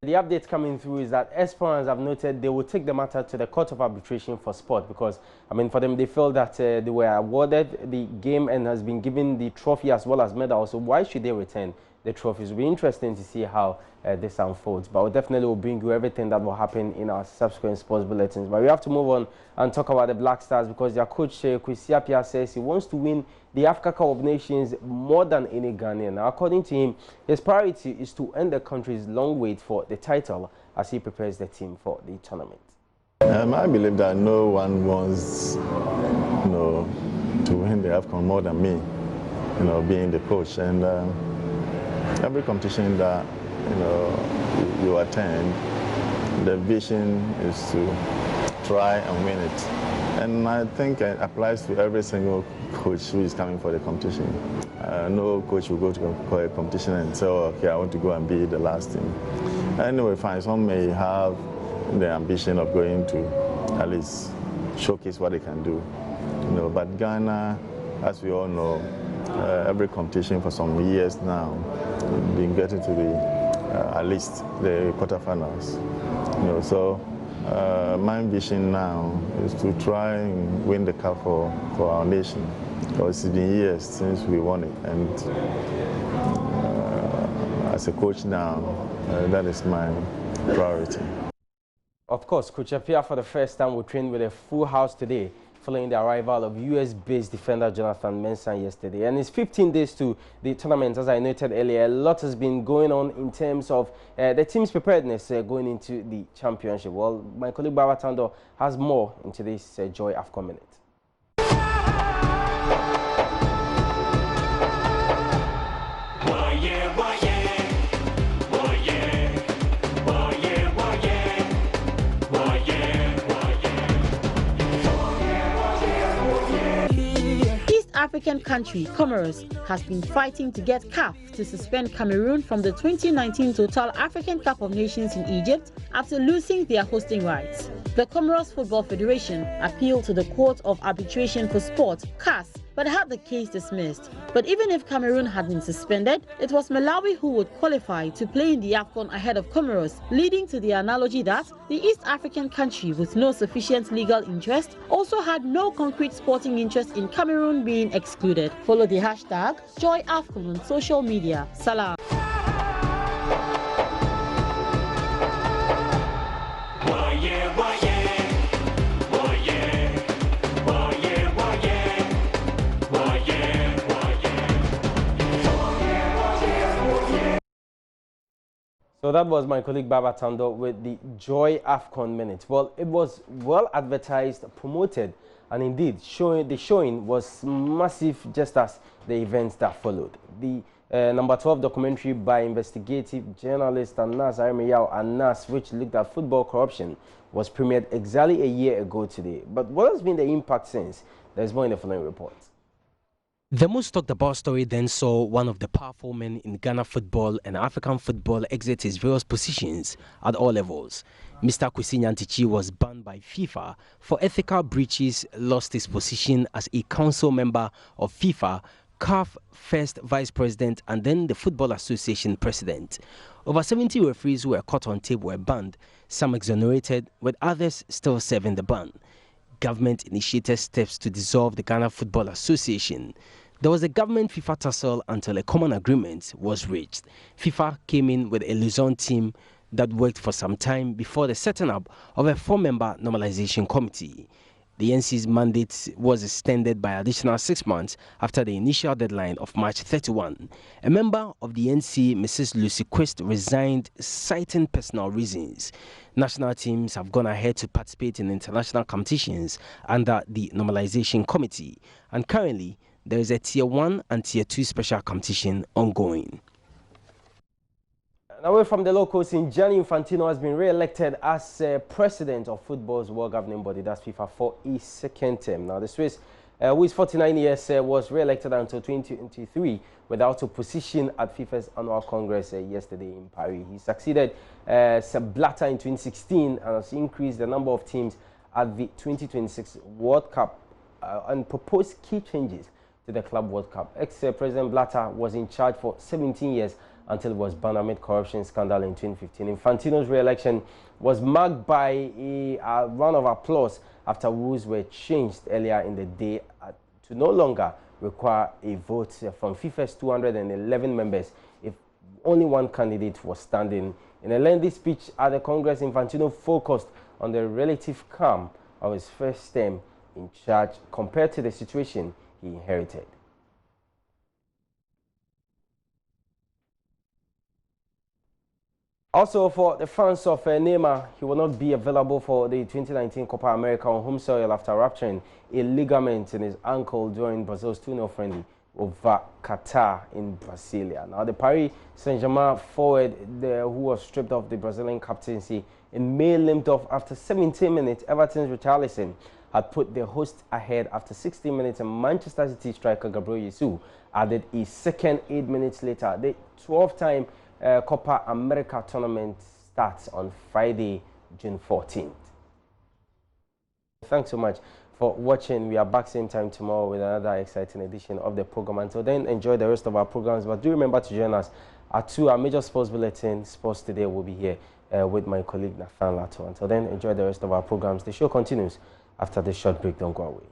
The update coming through is that Esperance have noted they will take the matter to the Court of Arbitration for Sport because, I mean, for them, they feel that they were awarded the game and has been given the trophy as well as medal. So why should they return the trophies? It will be interesting to see how this unfolds. But we definitely will bring you everything that will happen in our subsequent sports bulletins. But we have to move on and talk about the Black Stars because their coach, Kwesi Appiah, says he wants to win the Africa Cup of Nations more than any Ghanaian. Now, according to him, his priority is to end the country's long wait for the title as he prepares the team for the tournament. I believe that no one wants, to win the AFCON more than me, being the coach. And every competition that you attend, the vision is to try and win it. And I think it applies to every single coach who is coming for the competition. No coach will go to a competition and say, oh, okay, I want to go and be the last team. Anyway, fine, some may have the ambition of going to at least showcase what they can do. But Ghana, as we all know, every competition for some years now, been getting to the at least the quarterfinals. So my vision now is to try and win the cup for our nation. Because it's been years since we won it, and as a coach now, that is my priority. Of course, Coach Appiah for the first time will train with a full house today, following the arrival of US-based defender Jonathan Mensah yesterday. And it's 15 days to the tournament, as I noted earlier. A lot has been going on in terms of the team's preparedness going into the championship. Well, my colleague Babatando has more into this Joy AFCON Minute. African country, Comoros, has been fighting to get CAF to suspend Cameroon from the 2019 Total African Cup of Nations in Egypt after losing their hosting rights. The Comoros Football Federation appealed to the Court of Arbitration for Sport, CAS, but had the case dismissed. But even if Cameroon had been suspended, it was Malawi who would qualify to play in the AFCON ahead of Comoros, leading to the analogy that the East African country with no sufficient legal interest also had no concrete sporting interest in Cameroon being excluded. Follow the hashtag JoyAFCON on social media. Salam. So that was my colleague Babatando with the Joy AFCON Minute. Well, it was well advertised, promoted, and indeed the showing was massive, just as the events that followed. The number 12 documentary by investigative journalist Anas Arimeyao Anas, which looked at football corruption, was premiered exactly a year ago today. But what has been the impact since? There's more in the following report. The most talked about story then saw one of the powerful men in Ghana football and African football exit his various positions at all levels. Mr. Kwesi Appiah was banned by FIFA for ethical breaches, lost his position as a council member of FIFA, CAF first vice president, and then the Football Association president. Over 70 referees who were caught on tape were banned, some exonerated, with others still serving the ban. Government initiated steps to dissolve the Ghana Football Association. There was a government FIFA tussle until a common agreement was reached. FIFA came in with a Luzon team that worked for some time before the setting up of a 4-member normalization committee. The NC's mandate was extended by additional 6 months after the initial deadline of March 31. A member of the NC, Mrs. Lucy Quest, resigned, citing personal reasons. National teams have gone ahead to participate in international competitions under the Normalization Committee, and currently there is a Tier 1 and Tier 2 special competition ongoing. Away from the locals, Gianni Infantino has been re-elected as president of football's world governing body, that's FIFA, for a second term. Now, the Swiss, who is 49 years, was re-elected until 2023 without opposition at FIFA's annual congress yesterday in Paris. He succeeded Sepp Blatter in 2016 and has increased the number of teams at the 2026 World Cup and proposed key changes to the Club World Cup. Ex-President Blatter was in charge for 17 years until it was banned amid corruption scandal in 2015. Infantino's re-election was marked by a round of applause after rules were changed earlier in the day to no longer require a vote from FIFA's 211 members if only one candidate was standing. In a lengthy speech at the Congress, Infantino focused on the relative calm of his first term in charge compared to the situation he inherited. Also, for the fans of Neymar, he will not be available for the 2019 Copa America on home soil after rupturing a ligament in his ankle during Brazil's 2-0 friendly over Qatar in Brasilia. Now, the Paris Saint-Germain forward who was stripped of the Brazilian captaincy in May limped off after 17 minutes. Everton's Richarlison had put the hosts ahead after 16 minutes, and Manchester City striker Gabriel Jesus added a second 8 minutes later. The 12th-time Copa America tournament starts on Friday, June 14th. Thanks so much for watching. We are back same time tomorrow with another exciting edition of the program. Until then, enjoy the rest of our programs. But do remember to join us at 2, our major sports bulletin. Sports Today will be here with my colleague Nathan Lato. Until then, enjoy the rest of our programs. The show continues after this short break. Don't go away.